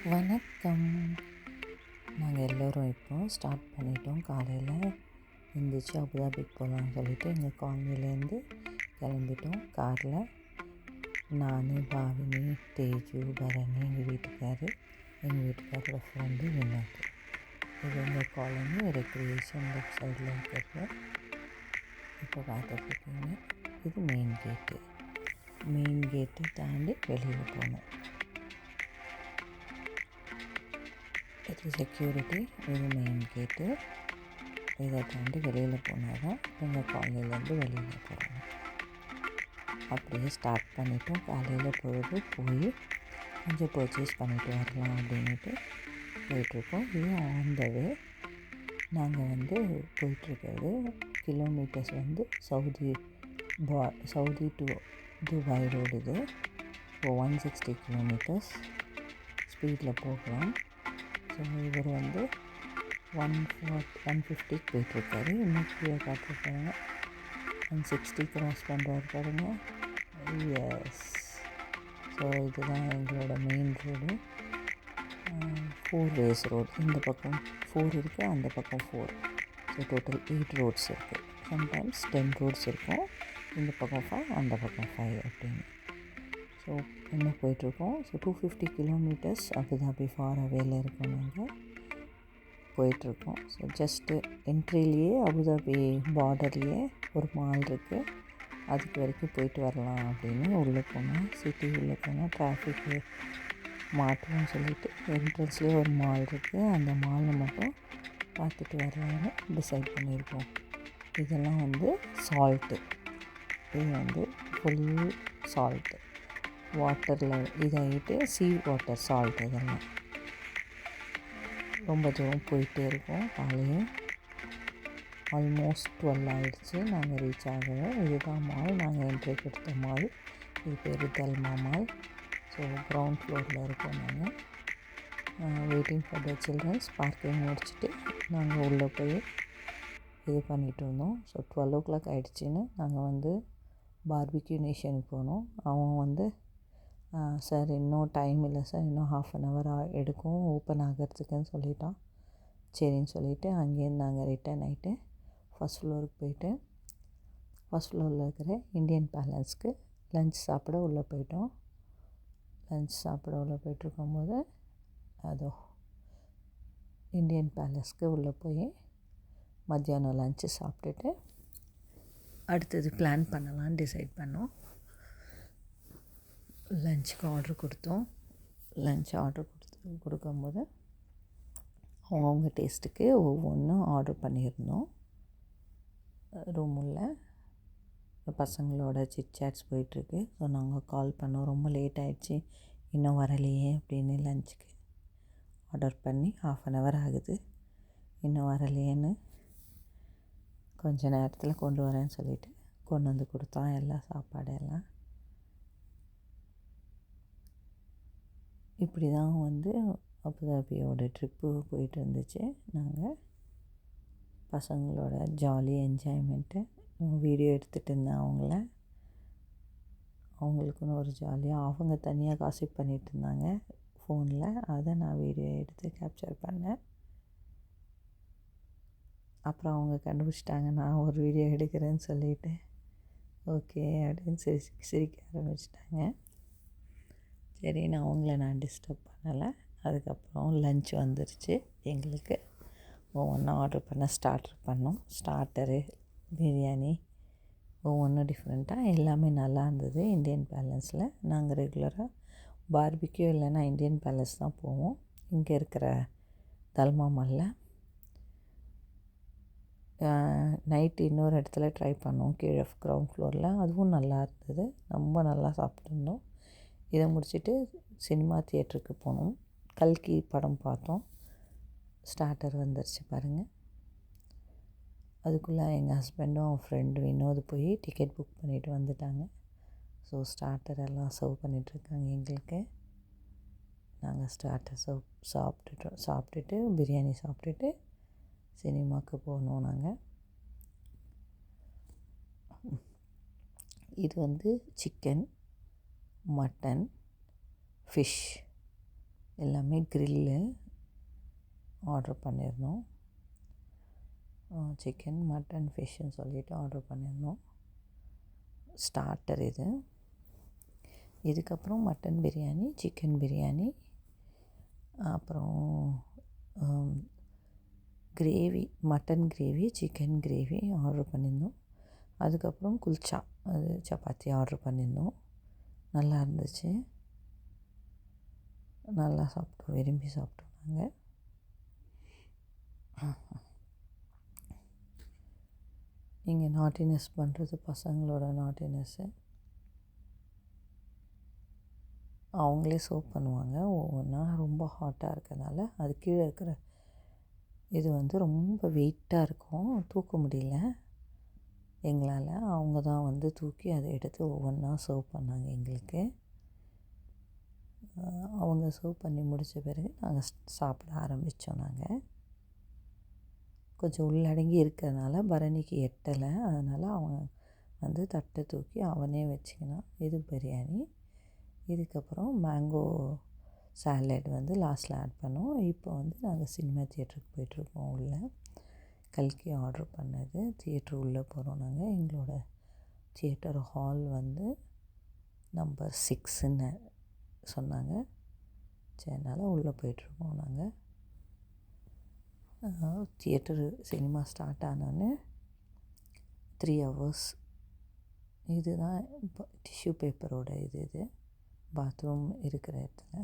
வணக்கம். நாங்கள் எல்லோரும் இப்போது ஸ்டார்ட் பண்ணிட்டோம். காலையில் எழுந்திரிச்சு அபுதாபிக்கு போகலான்னு சொல்லிட்டு எங்கள் காலனிலேருந்து கிளம்பிட்டோம் காரில். நான், பாவினி, தேஜு, பரணி, எங்கள் வீட்டுக்காரோட ஃப்ரெண்டு வினோத். இது எங்கள் காலனி ரெக்ரியேஷன் லெஃப்ட் சைடில் இருக்கிறது. இப்போ பார்த்துட்ருக்கீங்க, இது மெயின் கேட்டு தாண்டி வெளியில் போகணும். இது செக்யூரிட்டி, இது மெயின் கேட்டு. இதை தாண்டி வெளியில் போனால் தான் எங்கள் காலையிலேருந்து வெளியில் போகிறாங்க. அப்படியே ஸ்டார்ட் பண்ணிவிட்டோம். காலையில் போய் கொஞ்சம் பர்ச்சேஸ் பண்ணிவிட்டு வரலாம் அப்படின்ட்டு போயிட்டுருக்கோம். இது ஆன் த வே. நாங்கள் போயிட்டுருக்கிறது kilometres Saudi to Dubai road. இது இப்போ 160 கிலோமீட்டர்ஸ் ஸ்பீடில் போகலாம். ஸோ இவர் 150 போயிட்டுருக்காரு. இன்னும் கீழே காட்டிருக்காங்க 160 கிராஸ் பண்ணுறாரு பாருங்க. எஸ். ஸோ இதுதான் எங்களோட மெயின் ரோடு. 4 ways road. இந்த பக்கம் 4 இருக்குது, அந்த பக்கம் 4. ஸோ டோட்டல் 8 ரோட்ஸ் இருக்குது. சம்டைம்ஸ் 10 ரோட்ஸ் இருக்கும். இந்த பக்கம் 5, அந்த பக்கம் 5 அப்படின்னு. ஸோ இன்னும் போயிட்டுருக்கோம். ஸோ 250 கிலோமீட்டர்ஸ் அபுதாபி ஃபார் அவேல இருக்கோம். நாங்கள் போயிட்டுருக்கோம். ஸோ ஜஸ்ட்டு என்ட்ரிலேயே அபுதாபி பார்டர்லேயே ஒரு மால் இருக்குது. அதுக்கு வரைக்கும் போயிட்டு வரலாம் அப்படின்னு உள்ளே போனோம். சிட்டி உள்ளே போனால் டிராஃபிக்கு மாட்டோம்னு சொல்லிட்டு என்ட்ரன்ஸ்லேயே ஒரு மால் இருக்குது. அந்த மாலில் மட்டும் பார்த்துட்டு வரலான்னு டிசைட் பண்ணியிருக்கோம். இதெல்லாம் சால்ட்டு. இது ஃபுல் சால்ட்டு வாட்டரில் இதாகிட்டு சீ வாட்டர் சால்ட். இதெல்லாம் ரொம்ப தூரம் போயிட்டே இருக்கோம். காலையே ஆல்மோஸ்ட் 12 ஆகிடுச்சு நாங்கள் ரீச் ஆகிறோம். இதுதான் மால், நாங்கள் என்ட்ரி கொடுத்த மால். இது பேர் தல்மா மால். ஸோ கிரவுண்ட் ஃப்ளோரில் இருக்கோம். நாங்கள் waiting for the children's. Parking முடிச்சுட்டு நாங்கள் உள்ளே போய் இது பண்ணிகிட்டு இருந்தோம். ஸோ 12 o'clock ஆகிடுச்சின்னு நாங்கள் பார்பிக்யூ நேஷனுக்கு போனோம். அவன் சார் இன்னும் டைம் இல்லை சார், இன்னும் 1/2 hour எடுக்கும் ஓப்பன் ஆகிறதுக்குன்னு சொல்லிட்டான். சரின்னு சொல்லிவிட்டு அங்கேருந்து நாங்கள் ரிட்டர்ன் ஆகிட்டு ஃபஸ்ட் ஃப்ளோருக்கு போயிட்டு ஃபஸ்ட் ஃப்ளோரில் இருக்கிற இந்தியன் பேலஸ்க்கு லஞ்ச் சாப்பிட உள்ளே போயிட்டோம். லஞ்ச் சாப்பிட உள்ளே போயிட்டுருக்கும்போது இந்தியன் பேலஸ்க்கு உள்ளே போய் மத்தியானம் லஞ்சு சாப்பிட்டுட்டு அடுத்தது பிளான் பண்ணலான்னு டிசைட் பண்ணோம். லஞ்சுக்கு ஆர்டர் கொடுத்தோம். லஞ்ச் ஆர்டர் கொடுக்கும்போது அவங்கவுங்க டேஸ்ட்டுக்கு ஒவ்வொன்றும் ஆர்டர் பண்ணியிருந்தோம். ரூமுள்ள பசங்களோட சிட்சாட்ஸ் போயிட்டுருக்கு. ஸோ நாங்கள் கால் பண்ணோம், ரொம்ப லேட் ஆகிடுச்சி, இன்னும் வரலையே அப்படின்னு. லஞ்சுக்கு ஆர்டர் பண்ணி 1/2 hour ஆகுது, இன்னும் வரலையேன்னு. கொஞ்ச நேரத்தில் கொண்டு வரேன்னு சொல்லிவிட்டு கொண்டு வந்து கொடுத்தான் எல்லா சாப்பாடெல்லாம். இப்படி தான் அபுதாபியோட ட்ரிப்பு போயிட்டு இருந்துச்சு. நாங்கள் பசங்களோட ஜாலி என்ஜாய்மெண்ட்டு வீடியோ எடுத்துகிட்டு இருந்தேன். அவங்களுக்குன்னு ஒரு ஜாலியாக அவங்க தனியாக காசிப் பண்ணிகிட்டு இருந்தாங்க ஃபோனில். அதை நான் வீடியோ எடுத்து கேப்சர் பண்ணேன். அப்புறம் அவங்க கண்டுபிடிச்சிட்டாங்க நான் ஒரு வீடியோ எடுக்கிறேன்னு சொல்லிவிட்டு ஓகே அப்படின்னு சிரிக்க ஆரம்பிச்சிட்டாங்க. சரின்னு அவங்கள நான் டிஸ்டர்ப் பண்ணலை. அதுக்கப்புறம் லஞ்ச் வந்துருச்சு எங்களுக்கு. ஒவ்வொன்றா ஆர்டர் பண்ண ஸ்டார்டர் பண்ணோம். ஸ்டார்டரு, பிரியாணி, ஒவ்வொன்றும் டிஃப்ரெண்ட்டாக எல்லாமே நல்லா இருந்தது. இந்தியன் பேலஸில் நாங்கள் ரெகுலராக பார்பிக்யூ இல்லைன்னா இந்தியன் பேலஸ் தான் போவோம். இங்கே இருக்கிற தல்மா மாலில் நைட்டு இன்னொரு இடத்துல ட்ரை பண்ணோம், கீழே கிரவுண்ட் ஃப்ளோரில். அதுவும் நல்லா இருந்தது, ரொம்ப நல்லா சாப்பிட்ருந்தோம். இதை முடிச்சுட்டு சினிமா தியேட்டருக்கு போனோம். கல்கி படம் பார்த்தோம். ஸ்டார்டர் வந்துருச்சு பாருங்கள். அதுக்குள்ளே எங்கள் ஹஸ்பண்டும் அவன் ஃப்ரெண்டு வினோத் போய் டிக்கெட் புக் பண்ணிவிட்டு வந்துட்டாங்க. ஸோ ஸ்டார்டர் எல்லாம் சர்வ் பண்ணிகிட்ருக்காங்க எங்களுக்கு. நாங்கள் ஸ்டார்டர் சாப்பிட்டுட்டு பிரியாணி சாப்பிட்டுட்டு சினிமாவுக்கு போனோம். நாங்கள் இது சிக்கன், மட்டன், ஃபிஷ் எல்லாமே க்ரில்லு ஆர்டர் பண்ணியிருந்தோம். சிக்கன், மட்டன், ஃபிஷ்ஷுன்னு சொல்லிவிட்டு ஆர்டர் பண்ணியிருந்தோம். ஸ்டார்டர் இது. இதுக்கப்புறம் மட்டன் பிரியாணி, சிக்கன் பிரியாணி, அப்புறம் gravy, mutton gravy, chicken gravy order பண்ணியிருந்தோம். அதுக்கப்புறம் குல்ச்சா, அது சப்பாத்தி ஆர்டர் பண்ணியிருந்தோம். நல்லா இருந்துச்சு. நல்லா சாப்பிட்டோம், விரும்பி சாப்பிட்டோம் நாங்கள். இங்கே நாட்டினஸ் பண்ணுறது பசங்களோட நாட்டினஸ்ஸு. அவங்களே சர்வ் பண்ணுவாங்க ஒவ்வொன்றா. ரொம்ப ஹாட்டாக இருக்கிறதுனால அது கீழே இருக்கிற இது வந்து ரொம்ப வெயிட்டாக இருக்கும், தூக்க முடியல எங்களால். அவங்க தான் வந்து தூக்கி அதை எடுத்து ஒவ்வொன்றா சர்வ் பண்ணாங்க எங்களுக்கு. அவங்க சர்வ் பண்ணி முடித்த பிறகு நாங்கள் சாப்பிட ஆரம்பித்தோம். நாங்கள் கொஞ்சம் உள்ளடங்கி இருக்கிறதுனால பரணிக்கு எட்டலை, அதனால் அவன் வந்து தட்டை தூக்கி அவனே வச்சுக்கினான். இது பிரியாணி. இதுக்கப்புறம் மேங்கோ சாலட் வந்து லாஸ்ட்டில் ஆட் பண்ணோம். இப்போ வந்து நாங்கள் சினிமா தியேட்டருக்கு போயிட்டுருக்கோம். உள்ளே கல்கி ஆர்டர் பண்ணது. தியேட்ரு உள்ளே போகிறோம் நாங்கள். எங்களோட தியேட்டர் ஹால் வந்து நம்பர் 6ன்னு சொன்னாங்க. சரி, அதனால் உள்ளே போயிட்டுருக்கோம் நாங்கள். தியேட்டரு சினிமா ஸ்டார்ட் ஆனோன்னே 3 hours. இது தான் இப்போ டிஷ்யூ பேப்பரோட இது பாத்ரூம் இருக்கிற இடத்துல